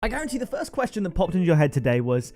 I guarantee the first question that popped into your head today was,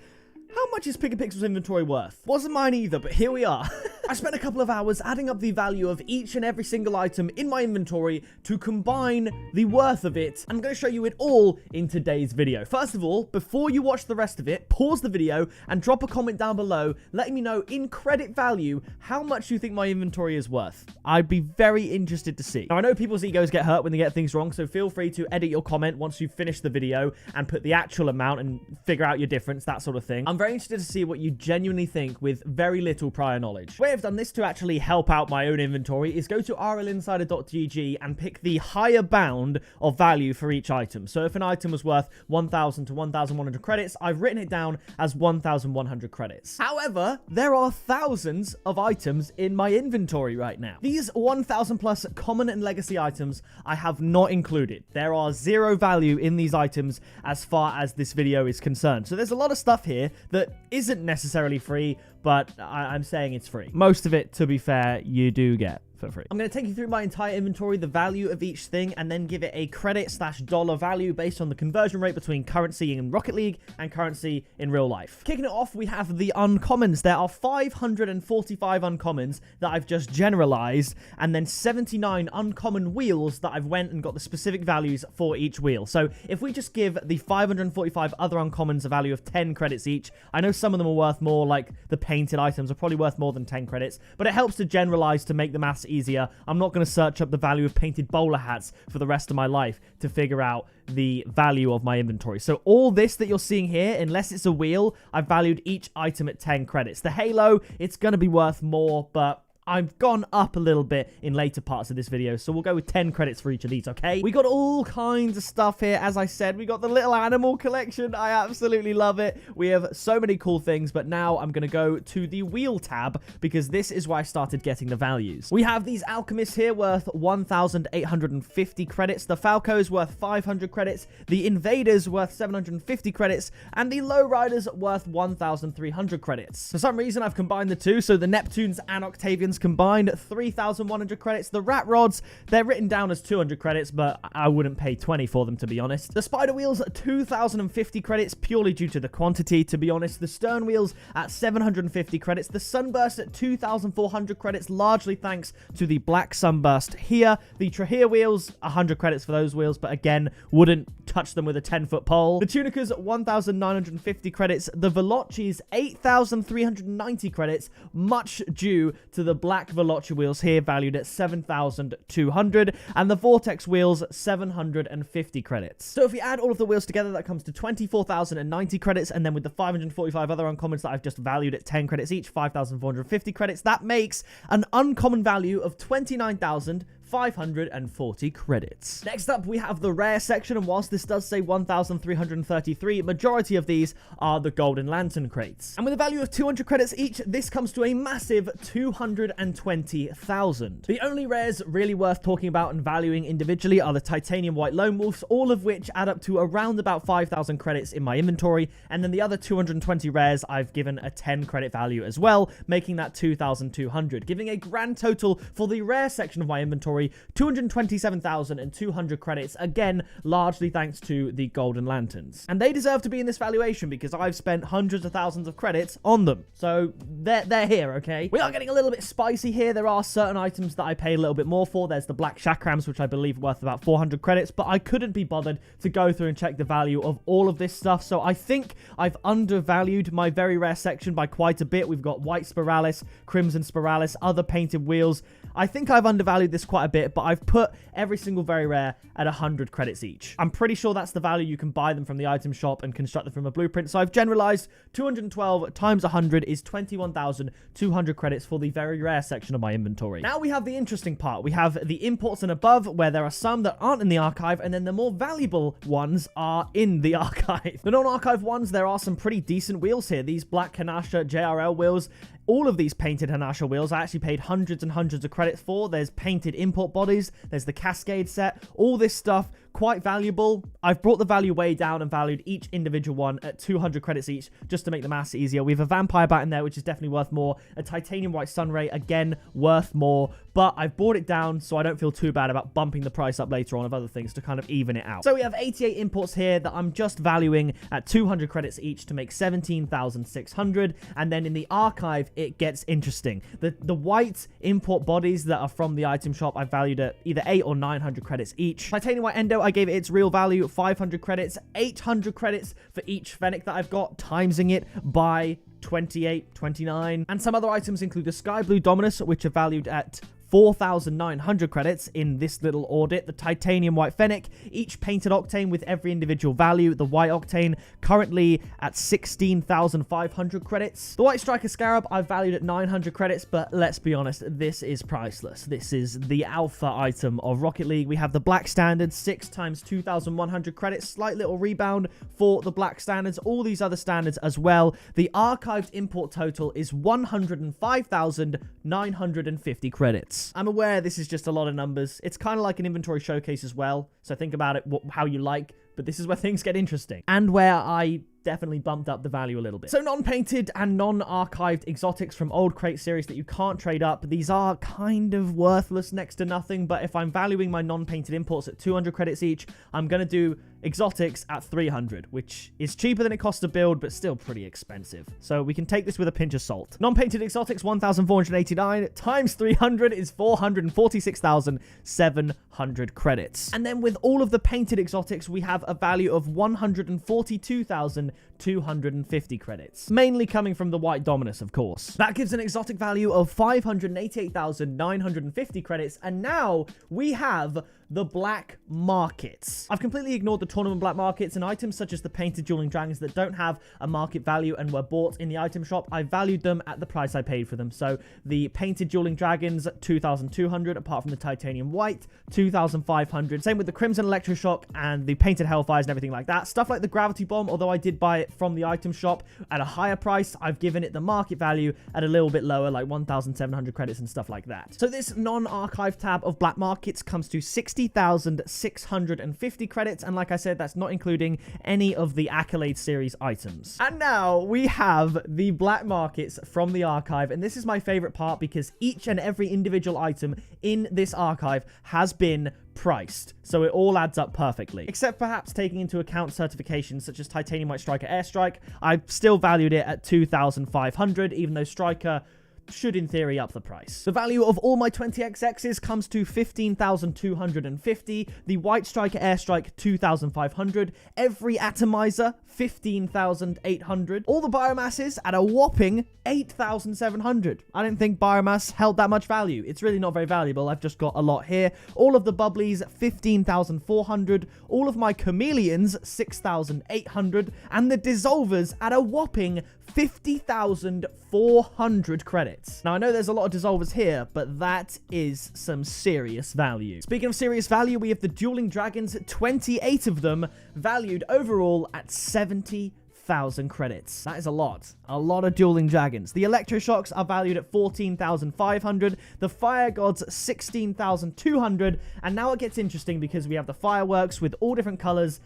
how much is pickapixel's inventory worth? Wasn't mine either, but here we are. I spent a couple of hours adding up the value of each and every single item in my inventory to combine the worth of it. I'm going to show you it all in today's video. First of all, before you watch the rest of it, pause the video and drop a comment down below letting me know in credit value how much you think my inventory is worth. I'd be very interested to see. Now, I know people's egos get hurt when they get things wrong, so feel free to edit your comment once you've finished the video and put the actual amount and figure out your difference, that sort of thing. I'm very interested to see what you genuinely think with very little prior knowledge. The way I've done this to actually help out my own inventory is go to rlinsider.gg and pick the higher bound of value for each item. So if an item was worth 1,000 to 1,100 credits, I've written it down as 1,100 credits. However, there are thousands of items in my inventory right now. These 1,000 plus common and legacy items I have not included. There are zero value in these items as far as this video is concerned. So there's a lot of stuff here that isn't necessarily free, but I'm saying it's free. Most of it, to be fair, you do get for free. I'm going to take you through my entire inventory, the value of each thing, and then give it a credit/dollar value based on the conversion rate between currency in Rocket League and currency in real life. Kicking it off, we have the uncommons. There are 545 uncommons that I've just generalized, and then 79 uncommon wheels that I've went and got the specific values for each wheel. So if we just give the 545 other uncommons a value of 10 credits each, I know some of them are worth more, like the painted items are probably worth more than 10 credits, but it helps to generalize to make the maths easier. I'm not going to search up the value of painted bowler hats for the rest of my life to figure out the value of my inventory. So all this that you're seeing here, unless it's a wheel, I've valued each item at 10 credits. The halo, it's going to be worth more, but I've gone up a little bit in later parts of this video, so we'll go with 10 credits for each of these, okay? We got all kinds of stuff here. As I said, we got the little animal collection. I absolutely love it. We have so many cool things, but now I'm going to go to the wheel tab because this is where I started getting the values. We have these alchemists here worth 1,850 credits. The Falcos worth 500 credits. The Invaders worth 750 credits. And the Lowriders worth 1,300 credits. For some reason, I've combined the two, so the Neptunes and Octavians combined 3,100 credits. The Rat Rods, they're written down as 200 credits, but I wouldn't pay 20 for them, to be honest. The Spider Wheels, 2,050 credits, purely due to the quantity, to be honest. The Stern Wheels at 750 credits. The Sunburst at 2,400 credits, largely thanks to the Black Sunburst here. The Trahir Wheels, 100 credits for those wheels, but again, wouldn't touch them with a 10-foot pole. The Tunicas, 1,950 credits. The Velocis, 8,390 credits, much due to the Black Veloci wheels here, valued at 7,200, and the Vortex wheels, 750 credits. So if we add all of the wheels together, that comes to 24,090 credits, and then with the 545 other uncommons that I've just valued at 10 credits each, 5,450 credits, that makes an uncommon value of 29,540 credits. Next up, we have the rare section, and whilst this does say 1,333, majority of these are the Golden Lantern crates. And with a value of 200 credits each, this comes to a massive 220,000. The only rares really worth talking about and valuing individually are the Titanium White Lone Wolves, all of which add up to around about 5,000 credits in my inventory, and then the other 220 rares I've given a 10 credit value as well, making that 2,200, giving a grand total for the rare section of my inventory 227,200 credits, again, largely thanks to the Golden Lanterns. And they deserve to be in this valuation because I've spent hundreds of thousands of credits on them. So they're here, okay? We are getting a little bit spicy here. There are certain items that I pay a little bit more for. There's the Black Chakrams, which I believe are worth about 400 credits, but I couldn't be bothered to go through and check the value of all of this stuff. So I think I've undervalued my very rare section by quite a bit. We've got White Spiralis, Crimson Spiralis, other painted wheels. I think I've undervalued this quite a bit, but I've put every single very rare at 100 credits each. I'm pretty sure that's the value you can buy them from the item shop and construct them from a blueprint. So I've generalized 212 times 100 is 21,200 credits for the very rare section of my inventory. Now we have the interesting part. We have the imports and above, where there are some that aren't in the archive, and then the more valuable ones are in the archive. The non-archive ones, there are some pretty decent wheels here. These Black Hanasha JRL wheels, all of these painted Hanasha wheels I actually paid hundreds and hundreds of credits for. There's painted import bodies, there's the Cascade set, all this stuff quite valuable. I've brought the value way down and valued each individual one at 200 credits each, just to make the maths easier. We have a vampire bat in there, which is definitely worth more. A titanium white sunray, again, worth more. But I've brought it down so I don't feel too bad about bumping the price up later on of other things to kind of even it out. So we have 88 imports here that I'm just valuing at 200 credits each to make 17,600. And then in the archive, it gets interesting. The white import bodies that are from the item shop, I valued at either 800 or 900 credits each. Titanium white endo, I gave it its real value, 500 credits, 800 credits for each fennec that I've got, timesing it by 28, 29. And some other items include the sky blue dominus, which are valued at 4,900 credits in this little audit. The titanium white fennec, each painted octane with every individual value. The white octane currently at 16,500 credits. The white striker scarab I've valued at 900 credits, but let's be honest, this is priceless. This is the alpha item of Rocket League. We have the black standard, 6 times 2,100 credits. Slight little rebound for the black standards. All these other standards as well. The archived import total is 105,950 credits. I'm aware this is just a lot of numbers. It's kind of like an inventory showcase as well, so think about it how you like, but this is where things get interesting. And where I definitely bumped up the value a little bit. So non-painted and non-archived exotics from old crate series that you can't trade up. These are kind of worthless, next to nothing, but if I'm valuing my non-painted imports at 200 credits each, I'm going to do exotics at 300, which is cheaper than it costs to build, but still pretty expensive. So we can take this with a pinch of salt. Non-painted exotics, 1,489 times 300 is 446,700 credits. And then with all of the painted exotics, we have a value of 142,250 credits. Mainly coming from the white dominus, of course. That gives an exotic value of 588,950 credits. And now we have the black markets. I've completely ignored the tournament black markets, and items such as the painted dueling dragons that don't have a market value and were bought in the item shop, I valued them at the price I paid for them. So the painted dueling dragons, 2,200, apart from the titanium white, 2,500. Same with the crimson electroshock and the painted hellfires and everything like that. Stuff like the gravity bomb, although I did buy it from the item shop at a higher price, I've given it the market value at a little bit lower, like 1,700 credits and stuff like that. So this non-archive tab of black markets comes to 60,650 credits, and like I said, that's not including any of the Accolade series items. And now we have the black markets from the archive, and this is my favorite part because each and every individual item in this archive has been priced, so it all adds up perfectly, except perhaps taking into account certifications such as titanium white striker airstrike. I've still valued it at 2,500, even though striker should in theory up the price. The value of all my 20xx's comes to 15,250. The white striker airstrike, 2,500. Every atomizer, 15,800. All the biomasses at a whopping 8,700. I didn't think biomass held that much value. It's really not very valuable. I've just got a lot here. All of the bubblies, 15,400. All of my chameleons, 6,800. And the dissolvers at a whopping 50,400 credits. Now, I know there's a lot of dissolvers here, but that is some serious value. Speaking of serious value, we have the dueling dragons, 28 of them, valued overall at 70,000 credits. That is a lot of dueling dragons. The electroshocks are valued at 14,500. The fire gods, 16,200. And now it gets interesting because we have the fireworks with all different colors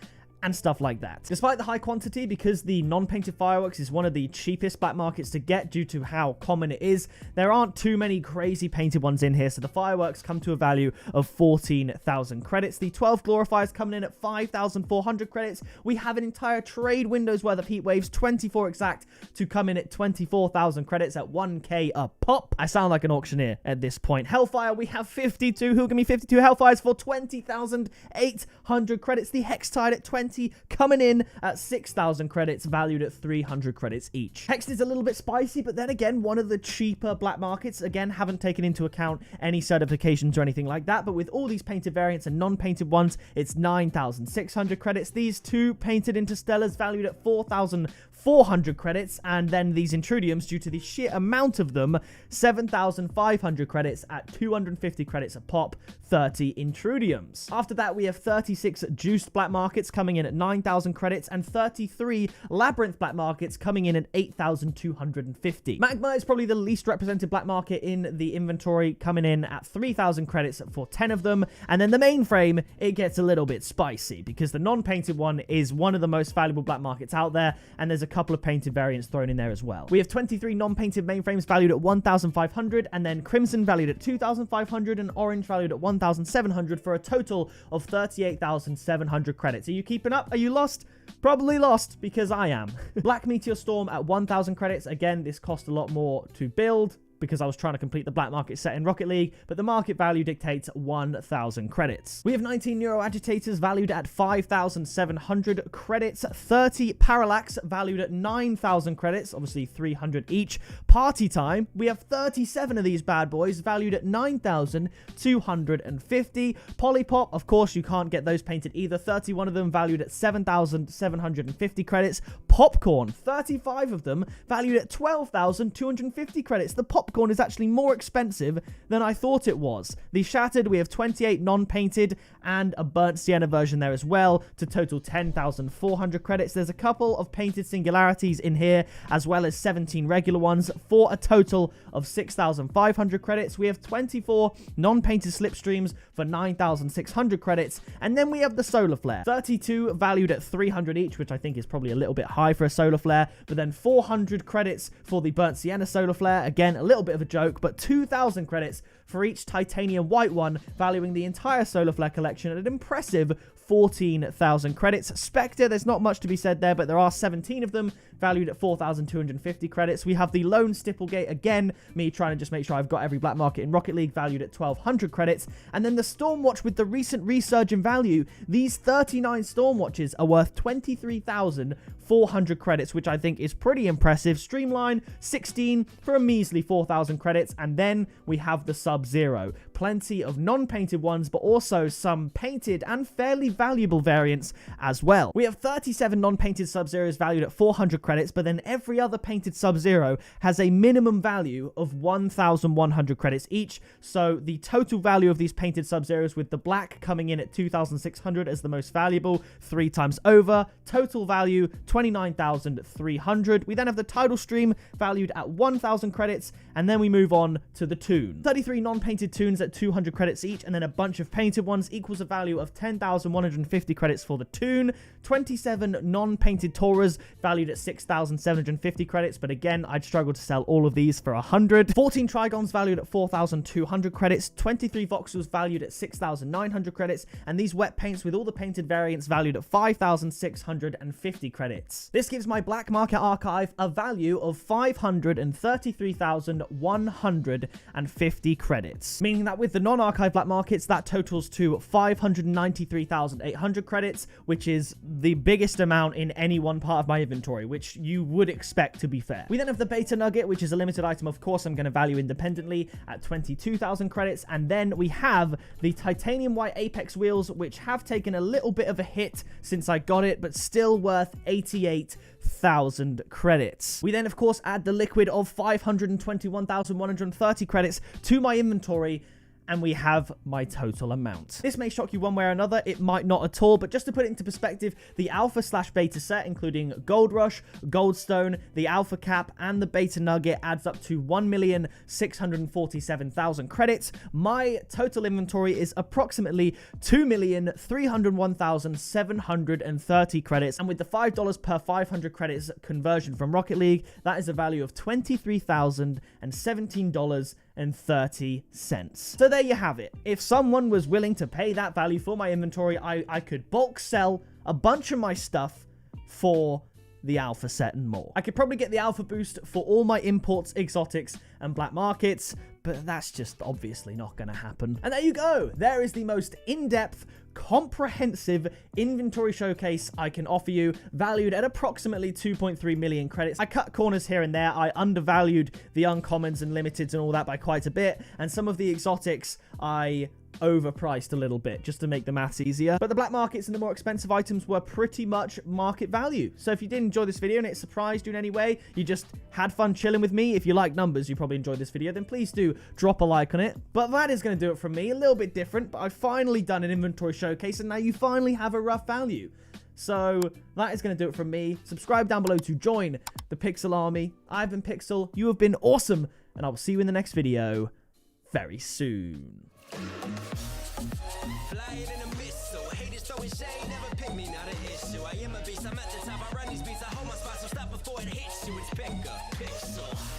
and stuff like that. Despite the high quantity, because the non-painted fireworks is one of the cheapest black markets to get due to how common it is, there aren't too many crazy painted ones in here, so the fireworks come to a value of 14,000 credits. The 12 glorifiers coming in at 5,400 credits. We have an entire trade window's worth of heat waves, 24 exact, to come in at 24,000 credits at 1k a pop. I sound like an auctioneer at this point. Hellfire, we have 52. Who give me 52 Hellfires for 20,800 credits. The Hextide at 20, coming in at 6,000 credits, valued at 300 credits each. Hext is a little bit spicy, but then again, one of the cheaper black markets. Again, haven't taken into account any certifications or anything like that, but with all these painted variants and non-painted ones, it's 9,600 credits. These two painted Interstellars valued at 4,400 credits, and then these Intrudiums, due to the sheer amount of them, 7,500 credits at 250 credits a pop, 30 Intrudiums. After that, we have 36 juiced black markets coming in at 9,000 credits, and 33 Labyrinth black markets coming in at 8,250. Magma is probably the least represented black market in the inventory, coming in at 3,000 credits for 10 of them. And then the mainframe, it gets a little bit spicy because the non-painted one is one of the most valuable black markets out there, and there's a couple of painted variants thrown in there as well. We have 23 non-painted mainframes valued at 1,500, and then Crimson valued at 2,500, and Orange valued at 1,700, for a total of 38,700 credits. Are you keeping up? Are you lost? Probably lost, because I am. Black Meteor Storm at 1,000 credits. Again, this cost a lot more to build because I was trying to complete the black market set in Rocket League, but the market value dictates 1,000 credits. We have 19 Neuroagitators valued at 5,700 credits, 30 Parallax valued at 9,000 credits, obviously 300 each. Party Time, we have 37 of these bad boys valued at 9,250. Polypop, of course, you can't get those painted either, 31 of them valued at 7,750 credits. Popcorn, 35 of them valued at 12,250 credits. The Popcorn is actually more expensive than I thought it was. The Shattered, we have 28 non-painted and a burnt sienna version there as well, to total 10,400 credits. There's a couple of painted singularities in here, as well as 17 regular ones, for a total of 6,500 credits. We have 24 non-painted slipstreams for 9,600 credits, and then we have the solar flare, 32 valued at 300 each, which I think is probably a little bit high for a solar flare, but then 400 credits for the burnt sienna solar flare. Again, a little bit of a joke, but 2,000 credits for each titanium white one, valuing the entire solar flare collection at an impressive 14,000 credits. Spectre, there's not much to be said there, but there are 17 of them valued at 4,250 credits. We have the Lone Stipplegate, again, me trying to just make sure I've got every black market in Rocket League, valued at 1,200 credits. And then the Stormwatch with the recent resurge in value. These 39 Stormwatches are worth 23,400 credits, which I think is pretty impressive. Streamline, 16 for a measly 4,000 credits. And then we have the Sub-Zero. Plenty of non-painted ones, but also some painted and fairly valuable variants as well. We have 37 non-painted Sub-Zeros valued at 400 credits, but then every other painted Sub-Zero has a minimum value of 1,100 credits each. So the total value of these painted Sub-Zeros, with the black coming in at 2,600 as the most valuable, 3 times over. Total value, 29,300. We then have the Tidal Stream valued at 1,000 credits, and then we move on to the Toon. 33 non-painted Toons at 200 credits each, and then a bunch of painted ones equals a value of 10,150 credits for the Toon. 27 non-painted Tauras valued at 6,750 credits, but again, I'd struggle to sell all of these for 100. 14 Trigons valued at 4,200 credits. 23 Voxels valued at 6,900 credits, and these wet paints with all the painted variants valued at 5,650 credits. This gives my black market archive a value of 533,150 credits, meaning that with the non-archive black markets, that totals to 593,800 credits, which is the biggest amount in any one part of my inventory, which you would expect, to be fair. We then have the Beta Nugget, which is a limited item, of course, I'm going to value independently at 22,000 credits. And then we have the Titanium White Apex Wheels, which have taken a little bit of a hit since I got it, but still worth 88,000 credits. We then, of course, add the liquid of 521,130 credits to my inventory, and we have my total amount. This may shock you one way or another, it might not at all, but just to put it into perspective, the alpha/beta set, including Gold Rush, Goldstone, the Alpha Cap, and the Beta Nugget, adds up to 1,647,000 credits. My total inventory is approximately 2,301,730 credits, and with the $5 per 500 credits conversion from Rocket League, that is a value of $23,017.30. So there you have it. If someone was willing to pay that value for my inventory, I could bulk sell a bunch of my stuff for the alpha set and more. I could probably get the alpha boost for all my imports, exotics, and black markets, but that's just obviously not going to happen. And there you go. There is the most in-depth, comprehensive inventory showcase I can offer you, valued at approximately 2.3 million credits. I cut corners here and there. I undervalued the uncommons and limiteds and all that by quite a bit, and some of the exotics I overpriced a little bit just to make the maths easier. But the black markets and the more expensive items were pretty much market value. So if you did enjoy this video and it surprised you in any way, you just had fun chilling with me, if you like numbers, you probably enjoyed this video, then please do drop a like on it. But that is going to do it from me. A little bit different, but I've finally done an inventory showcase, and now you finally have a rough value. So that is going to do it from me. Subscribe down below to join the Pixel Army. I've been Pixel. You have been awesome. And I will see you in the next video very soon. I am a beast, I'm at the top, I run these beats, I hold my spot, so stop before it hits you, it's pick up, pixel.